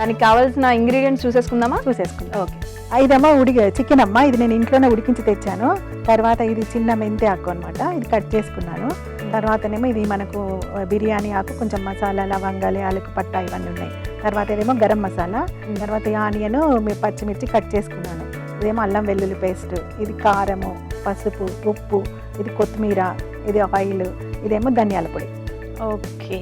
దానికి కావాల్సిన ingredients చూసేసుకుందామా? చూసేసుకుందాం. Okay. ఇదేమో చికెన్ అమ్మ, ఇది నేను ఇంట్లోనే ఉడికించి తెచ్చాను. తర్వాత ఇది చిన్న మెంతి ఆకు అనమాట, ఇది కట్ చేసుకున్నాను. తర్వాతనేమో ఇది మనకు బిర్యానీ ఆకు, కొంచెం మసాలా, లవంగాలు, యాలకు పట్ట ఇవన్నీ ఉన్నాయి. తర్వాత ఇదేమో గరం మసాలా, తర్వాత ఈ ఆనియన్, పచ్చిమిర్చి కట్ చేసుకున్నాను. ఇదేమో అల్లం వెల్లుల్లి పేస్ట్, ఇది కారము, పసుపు, ఉప్పు, ఇది కొత్తిమీర, ఇది ఆయిల్, ఇదేమో ధనియాల పొడి. ఓకే.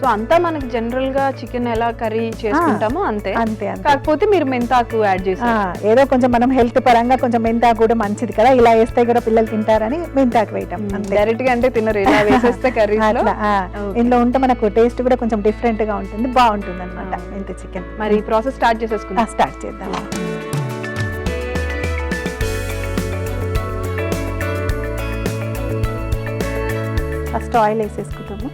సో అంతా మనకి జనరల్ గా చికెన్ ఎలా కర్రీ చేసుకుంటామో అంతే అంతే. కాకపోతే మీరు మెంతాకు యాడ్ చేశారు. ఏదో కొంచెం మనం హెల్త్ పరంగా కొంచెం మెంతాకు కూడా మంచిది కదా, ఇలా వేస్తే కూడా పిల్లలు తింటారని మెంతాకు వేయటం. డైరెక్ట్ గా అంటే తినరు, ఇలా వేసేస్తే కర్రీ. ఇందులో ఉంటే మనకు టేస్ట్ కూడా కొంచెం డిఫరెంట్ గా ఉంటుంది, బాగుంటుంది అనమాట మెంతి చికెన్. మరి ప్రాసెస్ స్టార్ట్ చేసేసుకుందాం. స్టార్ట్ చేద్దాం. ఫస్ట్ ఆయిల్ వేసేసుకుంటాము.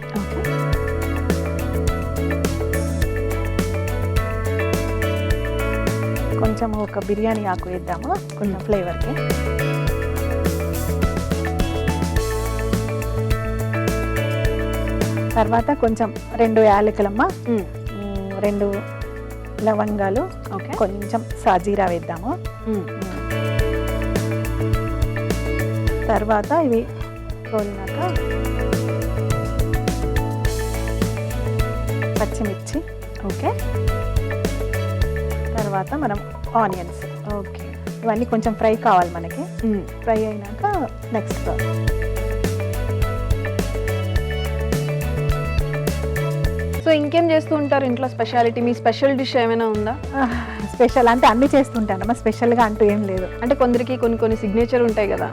కొంచెం ఒక బిర్యానీ ఆకు వేద్దాము కొంచెం ఫ్లేవర్కి. తర్వాత కొంచెం 2 యాలకులమ్మ, 2 లవంగాలు, కొంచెం సాజీరా వేద్దాము. తర్వాత ఇవి తోలినాక పచ్చిమిర్చి. ఓకే. తర్వాత మనం ఆనియన్స్. ఓకే. ఇవన్నీ కొంచెం ఫ్రై కావాలి మనకి. ఫ్రై అయినాక నెక్స్ట్ సో ఇంకేం చేస్తూ ఉంటారు ఇంట్లో? స్పెషాలిటీ, మీ స్పెషల్ డిష్ ఏమైనా ఉందా? స్పెషల్ అంటే అన్ని చేస్తుంటాను, స్పెషల్గా అంటూ ఏం లేదు. అంటే కొందరికి కొన్ని సిగ్నేచర్ ఉంటాయి కదా,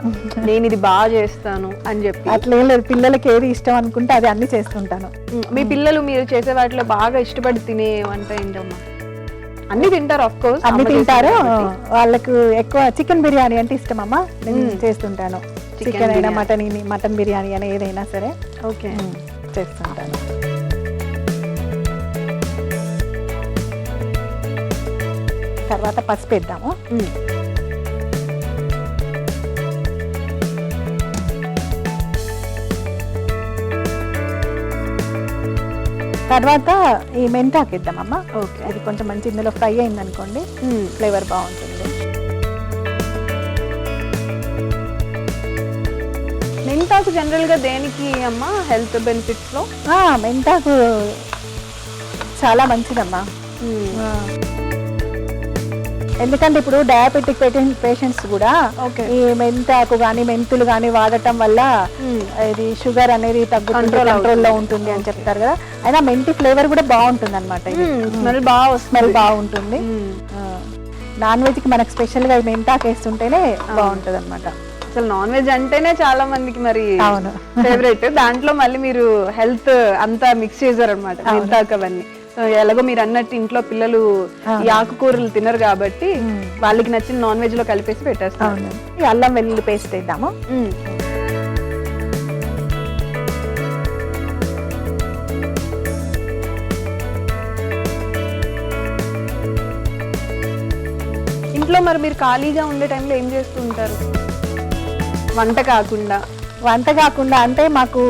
నేను ఇది బాగా చేస్తాను అని చెప్పి. అట్లా ఏం లేదు, పిల్లలకి ఏది ఇష్టం అనుకుంటే అది అన్ని చేస్తుంటాను. మీ పిల్లలు మీరు చేసే వాటిలో బాగా ఇష్టపడి తినే వంట ఏంటమ్మా? అన్ని తింటారు, ఆఫ్ కోర్స్ అన్ని తింటారు. వాళ్ళకు ఎక్కువ చికెన్ బిర్యానీ అంటే ఇష్టం అమ్మా, నేను చేస్తుంటాను. చికెన్ అయినా మటన్ బిర్యానీ అయినా ఏదైనా సరే ఓకే చేస్తుంటాను. తర్వాత పసుపు వేద్దాము. తర్వాత ఈ మెంతాకు వేద్దామమ్మా. ఓకే. ఇది కొంచెం మంచి ఇందులో ఫ్రై అయింది అనుకోండి, ఫ్లేవర్ బాగుంటుంది. మెంతాకు జనరల్ గా దేనికి అమ్మా హెల్త్ బెనిఫిట్స్ లో? మెంతాకు చాలా మంచిదమ్మా. ఎందుకంటే ఇప్పుడు డయాబెటిక్ పేషెంట్స్ కూడా ఈ మెంతాకు కానీ మెంతులు కానీ వాడటం వల్ల ఇది షుగర్ అనేది కంట్రోల్లో ఉంటుంది అని చెప్తారు కదా. అయినా మెంతి ఫ్లేవర్ కూడా బాగుంటుంది అనమాట, స్మెల్ బాగుంటుంది. నాన్ వెజ్ కి మనకు స్పెషల్ గా మెంతాకు వేస్తుంటేనే బాగుంటుంది అనమాట. అసలు నాన్ వెజ్ అంటేనే చాలా మందికి మరి అవును ఫేవరెట్. దాంట్లో మళ్ళీ మీరు హెల్త్ అంతా మిక్స్ చేశారు అనమాట, మెంతాకు అవన్నీ. ఎలాగో మీరు అన్నట్టు ఇంట్లో పిల్లలు ఈ ఆకుకూరలు తినరు కాబట్టి వాళ్ళకి నచ్చిన నాన్ వెజ్ లో కలిపేసి పెట్టేస్తాను. అల్లం వెల్లుల్లి పేస్ట్ వేద్దాము. ఇంట్లో మరి మీరు ఖాళీగా ఉండే టైంలో ఏం చేస్తూ ఉంటారు వంట కాకుండా? అంటే మాకు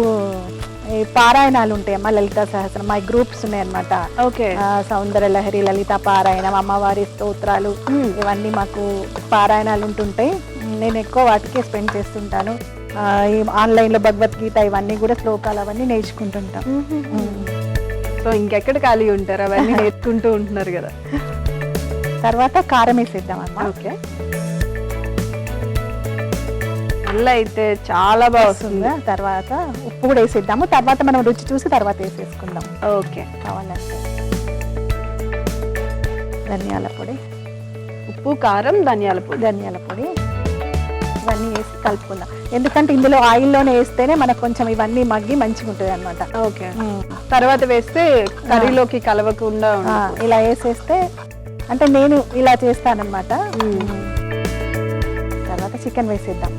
ఈ పారాయణాలు ఉంటాయమ్మా, లలితా సహస్రం, మా గ్రూప్స్ ఉన్నాయన్నమాట. ఓకే. సౌందర్య లహరి, లలిత పారాయణం, అమ్మవారి స్తోత్రాలు, ఇవన్నీ మాకు పారాయణాలు ఉంటుంటాయి. నేను ఎక్కువ వాటికే స్పెండ్ చేస్తుంటాను. ఈ ఆన్లైన్లో భగవద్గీత ఇవన్నీ కూడా శ్లోకాలు అవన్నీ నేర్చుకుంటుంటాం. సో ఇంకెక్కడ ఖాళీ ఉంటారు, అవన్నీ నేర్చుకుంటూ ఉంటున్నారు కదా. తర్వాత కారం వేసేద్దామమ్మా. ఓకే. అయితే చాలా బాగా వస్తుంది. తర్వాత ఉప్పు కూడా వేసేద్దాము. తర్వాత మనం రుచి చూసి తర్వాత వేసేసుకుందాం. ఓకే. కావాలంటే ధనియాల పొడి, ఉప్పు, కారం, ధనియాల పొడి ఇవన్నీ వేసి కలుపుకుందాం. ఎందుకంటే ఇందులో ఆయిల్లోనే వేస్తేనే మనకు కొంచెం ఇవన్నీ మగ్గి మంచిగా ఉంటుంది అనమాట. ఓకే. తర్వాత వేస్తే కర్రీలోకి కలవకుండా ఇలా వేసేస్తే, అంటే నేను ఇలా చేస్తానన్నమాట. తర్వాత చికెన్ వేసేద్దాం.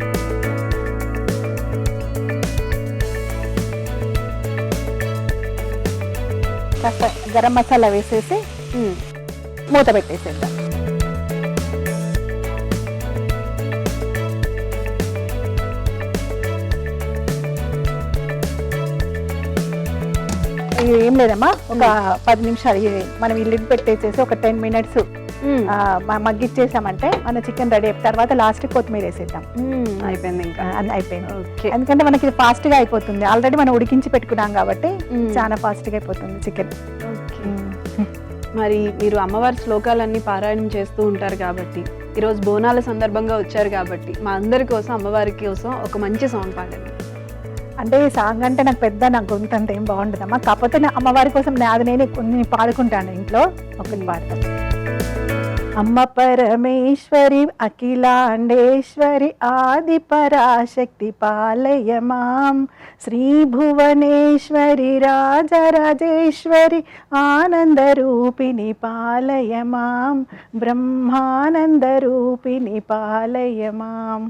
కాస్త గరం మసాలా వేసేసి మూత పెట్టేసేద్దాం. ఏం లేదమ్మా, ఒక 10 నిమిషాలు మనం ఈ లిడ్ పెట్టేసేసి ఒక 10 మినిట్స్ మగ్గిచ్చేసామంటే మన చికెన్ రెడీ అయిన తర్వాత లాస్ట్ కొత్తిమీర వేసేద్దాం. అయిపోయింది, ఇంకా అయిపోయింది. ఓకే. ఎందుకంటే మనకి ఇది ఫాస్ట్ గా అయిపోతుంది, ఆల్రెడీ మనం ఉడికించి పెట్టుకున్నాం కాబట్టి చాలా ఫాస్ట్ గా అయిపోతుంది చికెన్. మరి మీరు అమ్మవారి శ్లోకాలన్నీ పారాయణం చేస్తూ ఉంటారు కాబట్టి, ఈరోజు బోనాల సందర్భంగా వచ్చారు కాబట్టి మా అందరి కోసం, అమ్మవారి కోసం ఒక మంచి సాంగ్ పాడండి. అంటే సాంగ్ అంటే నాకు గొంతు అంత ఏం బాగుంటుందమ్మా, కాకపోతే నా అమ్మవారి కోసం నాది నేనే కొన్ని పాడుకుంటాను ఇంట్లో, ఒకటి పాడతాను. అమ్మ పరమేశ్వరి అఖిలాండేశ్వరి ఆది పరాశక్తి పాలయమాం, శ్రీ భువనేశ్వరి రాజరాజేశ్వరి ఆనంద రూపిణి పాలయమాం, బ్రహ్మానంద రూపిణి పాలయమాం.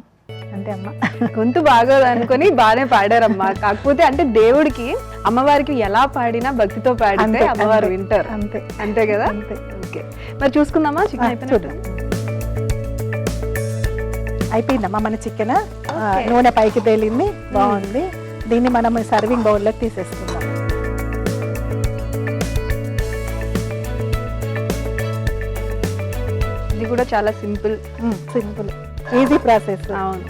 అంతే అమ్మా. గొంతు బాగోదు అనుకుని బాగానే పాడారమ్మా. కాకపోతే అంటే దేవుడికి అమ్మవారికి ఎలా పాడినా భక్తితో పాడితే అమ్మవారు వింటారు. అంతే అంతే కదా. అంతే. ఓకే, మరి చూసుకుందామా చికెన్ అయిపోయింది. అయిపోయిందమ్మా మన చికెన్, నూనె పైకి తేలింది, బాగుంది. దీన్ని మనం సర్వింగ్ బౌల్లోకి తీసేసుకుందాం. ఇది కూడా చాలా సింపుల్, ఈజీ ప్రాసెస్. అవును.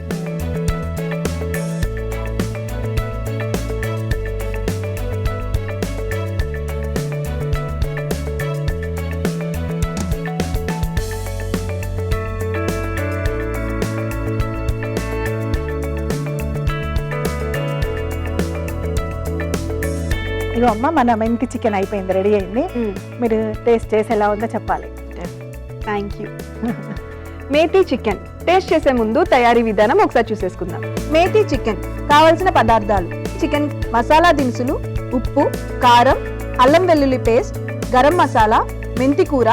ఇగో అమ్మ మన మెంతి చికెన్ అయిపోయింది, రెడీ అయింది. మీరు టేస్ట్ చేసి ఎలా ఉందో చెప్పాలి. Thank you. Methi chicken taste చేసే ముందు తయారీ విధానం ఒకసారి చూసేసుకుందాం. మేతి చికెన్ కావలసిన పదార్థాలు: చికెన్ మసాలా దినుసులు, ఉప్పు, కారం, అల్లం వెల్లుల్లి పేస్ట్, గరం మసాలా, మెంతి కూర,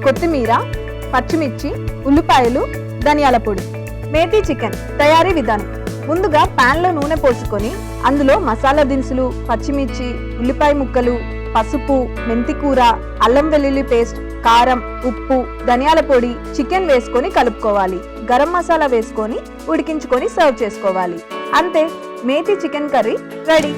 కొత్తిమీర, పచ్చిమిర్చి, ఉల్లిపాయలు, ధనియాల పొడి. మేతి చికెన్ తయారీ విధానం: ముందుగా ప్యాన్లో నూనె పోసుకొని అందులో మసాలా దినుసులు, పచ్చిమిర్చి, ఉల్లిపాయ ముక్కలు, పసుపు, మెంతి కూర, అల్లం వెల్లుల్లి పేస్ట్, కారం, ఉప్పు, ధనియాల పొడి, చికెన్ వేసుకొని కలుపుకోవాలి. గరం మసాలా వేసుకొని ఉడికించుకొని సర్వ్ చేసుకోవాలి. అంతే, మేతి చికెన్ కర్రీ రెడీ.